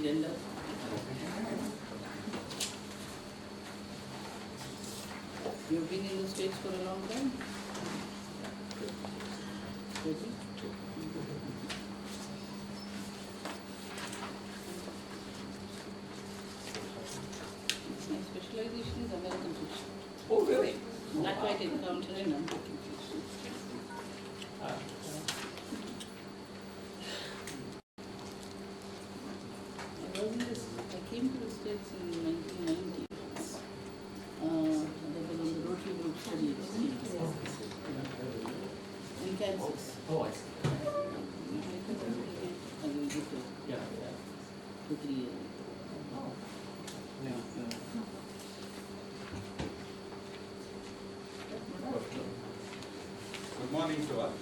gender. You've been in the States for a long time? 30? My specialization is American fiction. Oh, really? Black, white encounter and non-fiction. I came to the States in 1990. That was on the Rotary Group study exchange in Kansas. Oh, I see. I will get to Yeah. 2-3 years. Good morning to all.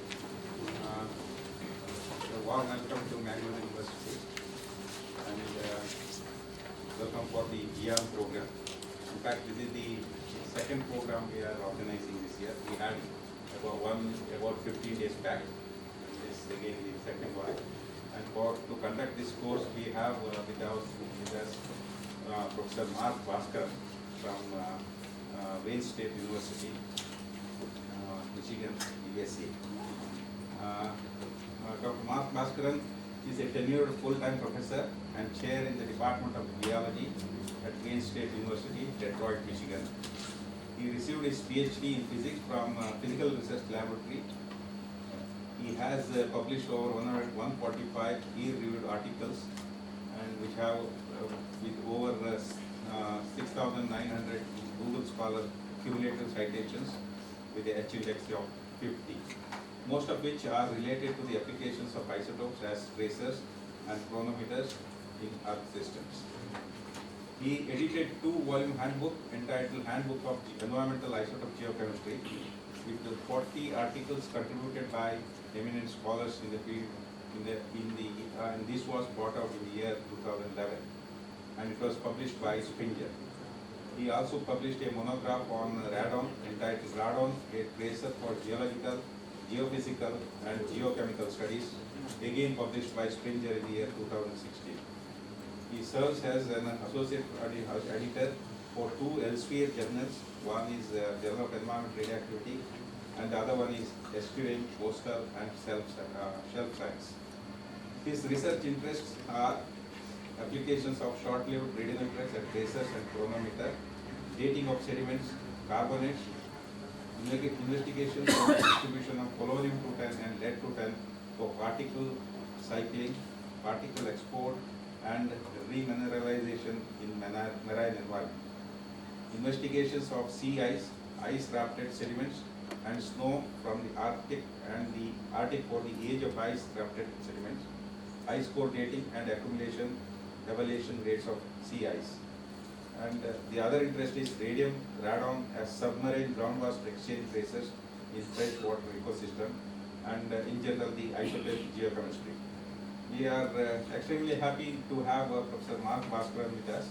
A warm welcome to Mangalore University and welcome for the GIAN program. In fact, this is the second program we are organizing this year. We had about 15 days back. This is again the second one. And to conduct this course, we have with us Professor Mark Bhaskar from Wayne State University, Michigan, USA. Dr. Mark Bhaskaran is a tenured full-time professor and chair in the Department of Biology at Wayne State University, Detroit, Michigan. He received his PhD in physics from Physical Research Laboratory. He has published over 145 peer-reviewed articles, and which have with over 6,900 Google Scholar cumulative citations with the H-index of 50, most of which are related to the applications of isotopes as tracers and chronometers in Earth systems. He edited 2-volume handbook entitled Handbook of Environmental Isotope Geochemistry with 40 articles contributed by eminent scholars in the field. And this was brought out in the year 2011, and it was published by Springer. He also published a monograph on radon entitled Radon, a Tracer for Geological, Geophysical and Geochemical Studies, again published by Springer in the year 2016. He serves as an associate editor for 2 Elsevier journals. One is Journal of Environment Radioactivity, and the other one is Esquire, Postal and Shelf Science. His research interests are applications of short-lived radiometrics and tracers and chronometer, dating of sediments, carbonates, investigations of distribution of polonium-210 and lead-210 for particle cycling, particle export, and remineralization in marine environment. Investigations of sea ice, ice-rafted sediments, and snow from the Arctic and the Arctic for the age of ice-rafted sediments, ice core dating and accumulation, evaluation rates of sea ice. And the other interest is radium, radon as submarine groundwater exchange tracers in freshwater ecosystem, and in general the isotope geochemistry. We are extremely happy to have Professor Mark Bhaskaran with us.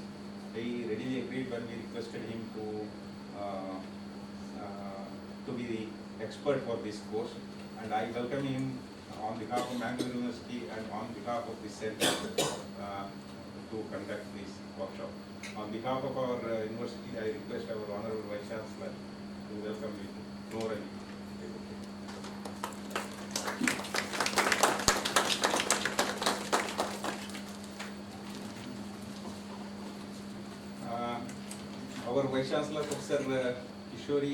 He readily agreed when we requested him to be the expert for this course, and I welcome him on behalf of Mangalore University and on behalf of the center to conduct this workshop. On behalf of our university, I request our Honorable Vice Chancellor to welcome you to floor and our Vice Chancellor, Professor Kishori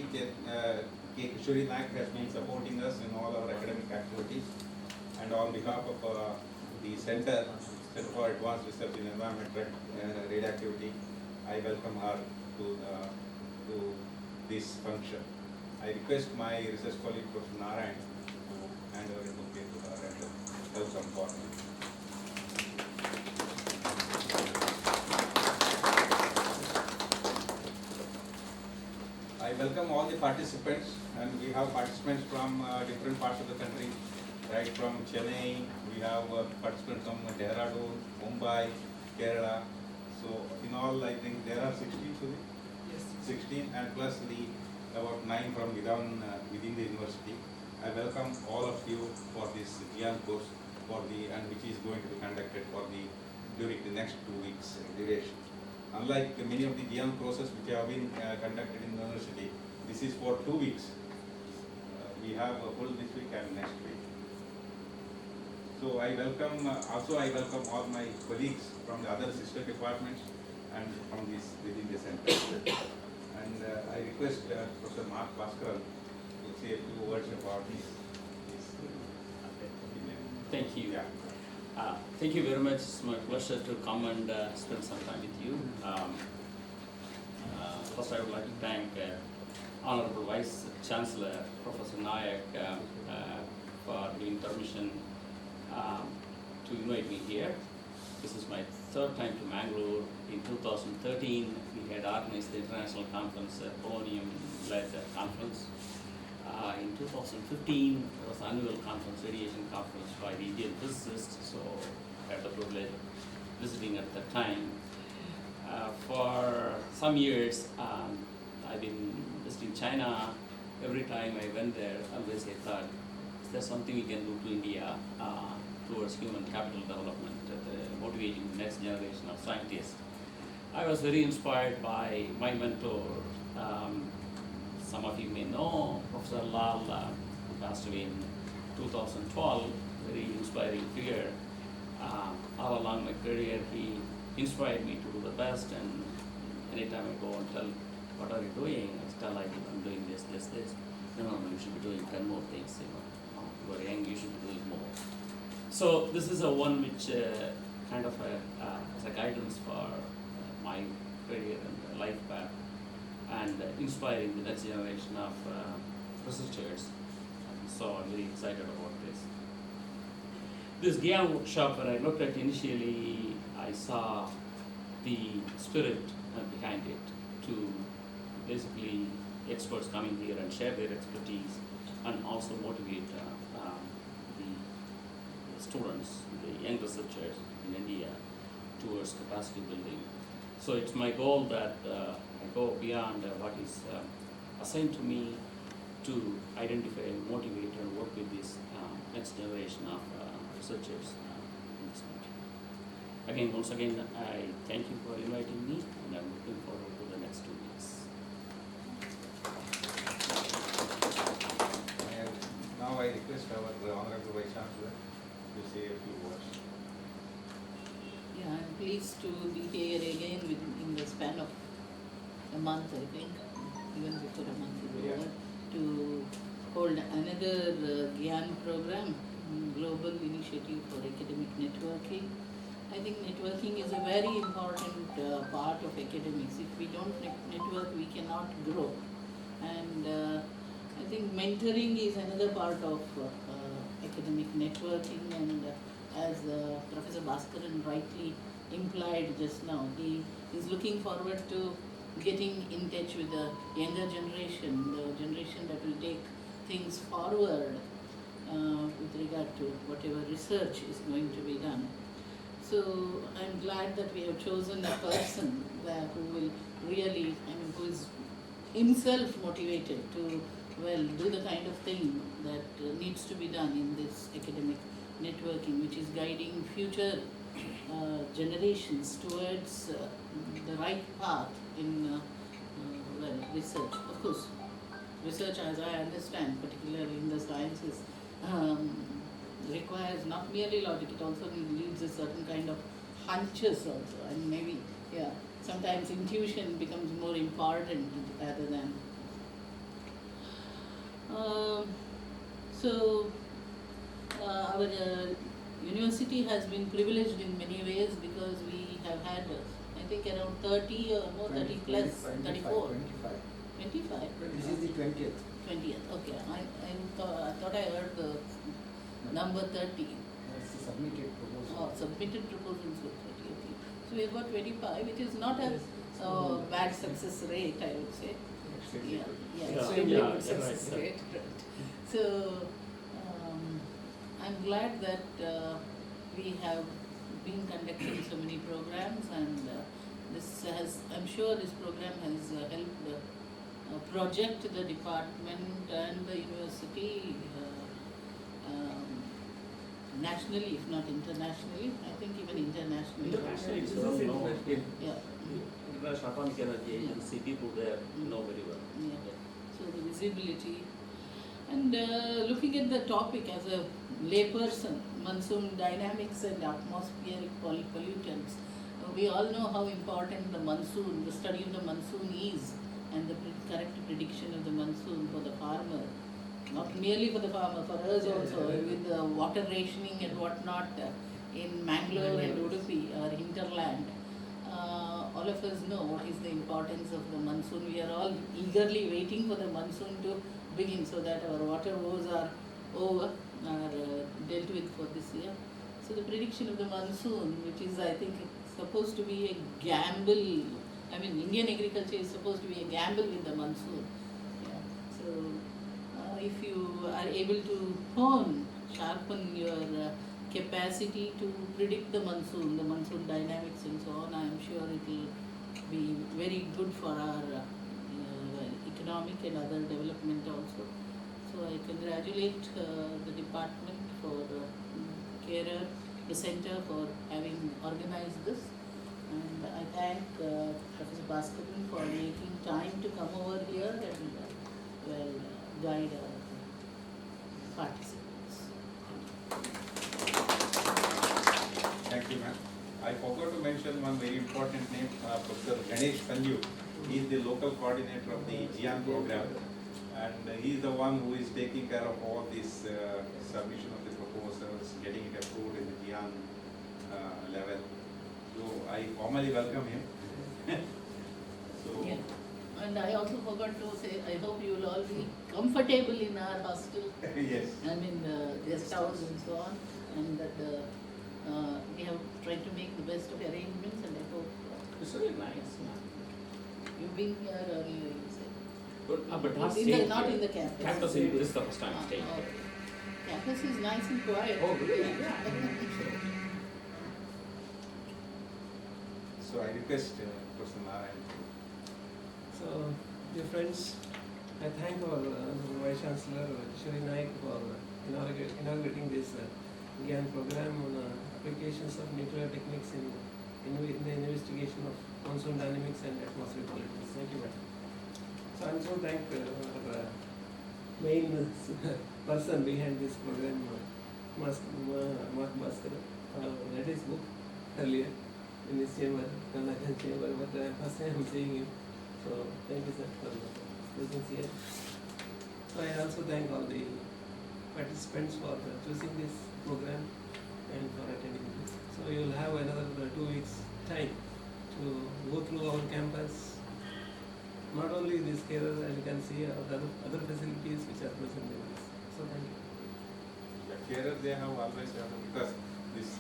Kishori Naik, has been supporting us in all our academic activities, and on behalf of the Center for Advanced Research in Environment Radioactivity, I welcome her to this function. I request my research colleague, Professor Narayan, to hand over the bouquet to her and welcome for me. I welcome all the participants, and we have participants from different parts of the country, right from Chennai. We have participants from Dehradun, Mumbai, Kerala. So in all, I think there are 16 today. Yes. 16, and plus about 9 from within the university. I welcome all of you for this GIAN course and which is going to be conducted for the during the next 2 weeks duration. Unlike many of the GIAN courses which have been conducted in the university, this is for 2 weeks. We have a full this week and next week. So I welcome, I welcome all my colleagues from the other sister departments and from this within the center. And I request Professor Mark Bhaskaran to say a few words about this. Thank you. Yeah. Thank you very much. It's my pleasure to come and spend some time with you. First, I would like to thank Honorable Vice Chancellor Professor Nayak for giving permission to invite me here. This is my third time to Mangalore. In 2013, we had organized the international conference, Polonium-led conference. In 2015, there was annual conference, radiation conference by the Indian physicists, so I had the privilege of visiting at that time. For some years, I've been visiting China. Every time I went there, always I thought, is there something we can do to India towards human capital development, motivating the next generation of scientists? I was very inspired by my mentor. Some of you may know Professor Lal, who passed away in 2012, very inspiring figure. All along my career, he inspired me to do the best, and anytime I go and tell, what are you doing? I tell I'm doing this. No, you should be doing 10 more things, you are young, you should be doing more. So this is a one which kind of as a guidance for my career and life path, and inspiring the next generation of researchers. So I'm very excited about this. This GIAN workshop, when I looked at initially, I saw the spirit behind it, to basically experts coming here and share their expertise and also motivate the students, the young researchers in India towards capacity building. So it's my goal that I go beyond what is assigned to me to identify and motivate and work with this next generation of researchers in this country. Again, once again, I thank you for inviting me, and I'm looking forward to the next 2 weeks. And now I request our Honorable Vice Chancellor to say a few words. Yeah, I'm pleased to be here again in the span of a month, I think, even before a month is over, to hold another GIAN program, Global Initiative for Academic Networking. I think networking is a very important part of academics. If we don't network, we cannot grow. And I think mentoring is another part of academic networking, and as Professor Bhaskaran rightly implied just now, he is looking forward to getting in touch with the younger generation, the generation that will take things forward with regard to whatever research is going to be done. So I'm glad that we have chosen a person who will really, who is himself motivated to, do the kind of thing that needs to be done in this academic networking, which is guiding future generations towards the right path in research. Of course, research, as I understand, particularly in the sciences, requires not merely logic, it also needs a certain kind of hunches also, and maybe, sometimes intuition becomes more important rather than. Our university has been privileged in many ways because we have had, I think, around 30 or more, 30 plus, 34. 25. This is the 20th. 20th, okay. I thought I heard the number 30. That's the submitted proposal. Oh, submitted proposals were 30, okay. So we have got 25, which is not a bad success rate, I would say. Extremely good success rate. Right. So I'm glad that we have been conducting so many programs, and I'm sure this program has helped project the department and the university nationally, if not internationally. I think even internationally. Internationally, it's well known. Yeah. International Atomic Energy Agency, people there know very well. Yeah. So the visibility. And looking at the topic as a layperson, monsoon dynamics and atmospheric pollutants, we all know how important the monsoon, the study of the monsoon is, and the correct prediction of the monsoon for the farmer. Not merely for the farmer, for us also, with the water rationing and whatnot in Mangalore and Udupi, our hinterland. All of us know what is the importance of the monsoon. We are all eagerly waiting for the monsoon to begin so that our water woes are over, are dealt with for this year. So the prediction of the monsoon, which is I think supposed to be a gamble. I mean, Indian agriculture is supposed to be a gamble with the monsoon. Yeah. So if you are able to sharpen your capacity to predict the monsoon dynamics and so on, I am sure it will be very good for our economic and other development also. So I congratulate the department for Kerala, the center for having organized this, and I thank Professor Bhaskaran for making time to come over here and guide our participants. Thank you, ma'am. I forgot to mention one very important name, Professor Ganesh Sanju. He is the local coordinator of the GIAN program, and he is the one who is taking care of all this submission of the proposals, getting it approved in the GIAN level. So I formally welcome him. So. Yeah. And I also forgot to say, I hope you will all be comfortable in our hostel. Yes. I mean, guest house and so on, and that we have tried to make the best of arrangements, and I hope It's really nice. you've been here earlier, you said. But not Not in the campus. Campus, this is the first time Ah, staying here. okay. Campus is nice and quiet. Oh, really? So I request Professor Narayan. So, dear friends, I thank our Vice Chancellor Shri Naik for inaugurating this GIAN program on applications of nuclear techniques in the investigation of monsoon dynamics and atmospheric pollutants. Thank you, madam. So I also thank our main person behind this program, Mark Bhaskar, read his book earlier in his chamber, Karnataka chamber, but first time I'm seeing him. So thank you, sir, for the presence here. So I also thank all the participants for choosing this program and for attending this. So you will have another 2 weeks time to go through our campus. Not only this care, as you can see, other facilities which are present in this. So thank you. Here they have always because this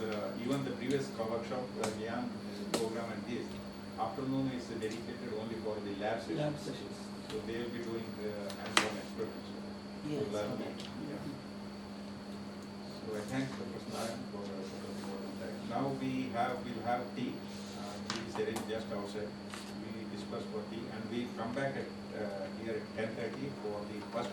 even the previous workshop GIAN program and this afternoon is dedicated only for the lab sessions. Lab sessions. So they will be doing hands-on experiments. Yes, to learn. okay. Yeah. So I thank Professor Narayan for that. Now we'll have tea. Tea is arranged just outside. We discuss for tea and we come back at here at 10:30 for the first